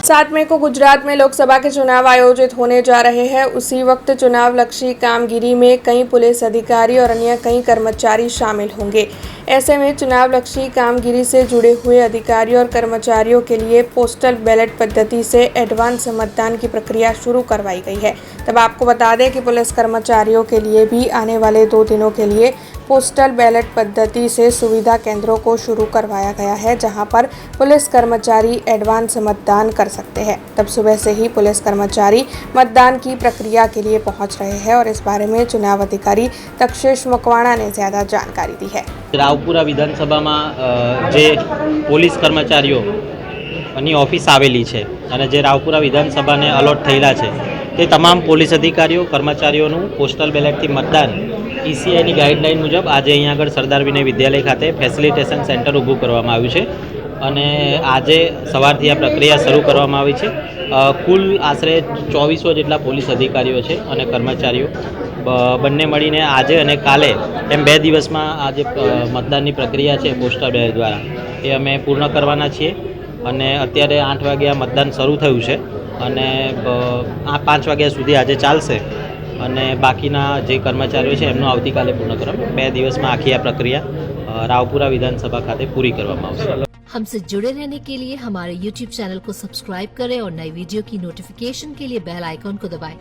7 मई को गुजरात में लोकसभा के चुनाव आयोजित होने जा रहे हैं। उसी वक्त चुनाव लक्षी कामगिरी में कई पुलिस अधिकारी और अन्य कई कर्मचारी शामिल होंगे। ऐसे में चुनाव लक्षी कामगिरी से जुड़े हुए अधिकारियों और कर्मचारियों के लिए पोस्टल बैलेट पद्धति से एडवांस मतदान की प्रक्रिया शुरू करवाई गई है। तब आपको बता दें कि पुलिस कर्मचारियों के लिए भी आने वाले 2 दिनों के लिए पोस्टल बैलेट पद्धति से सुविधा केंद्रों को शुरू करवाया गया है, जहां पर पुलिस कर्मचारी एडवांस मतदान कर सकते हैं। तब सुबह से ही पुलिस कर्मचारी मतदान की प्रक्रिया के लिए पहुंच रहे हैं और इस बारे में चुनाव अधिकारी तक्षेश मकवाणा ने ज़्यादा जानकारी दी है। रावपुरा विधानसभा में जे पुलिस कर्मचारीओ ऑफिस आवेली है और जे रावपुरा विधानसभा ने अलॉट थयेला है ते तमाम पुलिस अधिकारीओ कर्मचारीओनुं पोस्टल बेलेटथी मतदान ईसीआईनी गाइडलाइन मुजब आज अहीं आगळ सरदार विनय विद्यालय खाते फेसिलिटेशन सेंटर ऊभुं करवामां आव्युं छे અને આજે સવારથી આ પ્રક્રિયા શરૂ કરવામાં આવી છે। કુલ આશરે 2400 જેટલા પોલીસ અધિકારીઓ છે અને કર્મચારીઓ બંને મળીને આજે અને કાલે એમ 2 દિવસમાં આ જે મતદાનની પ્રક્રિયા છે પોસ્ટલ બેલેટ દ્વારા એ અમે પૂર્ણ કરવાના છીએ અને અત્યારે 8 વાગે આ મતદાન શરૂ થયું છે અને આ 5 વાગ્યા સુધી આજે ચાલશે અને બાકીના જે કર્મચારીઓ છે એમનો આવતીકાલે પૂર્ણ કરવામાં 2 દિવસમાં આખી આ પ્રક્રિયા રાવપુરા વિધાનસભા ખાતે પૂરી કરવામાં આવશે। हमसे जुड़े रहने के लिए हमारे YouTube चैनल को सब्सक्राइब करें और नई वीडियो की नोटिफिकेशन के लिए बेल आइकॉन को दबाएं।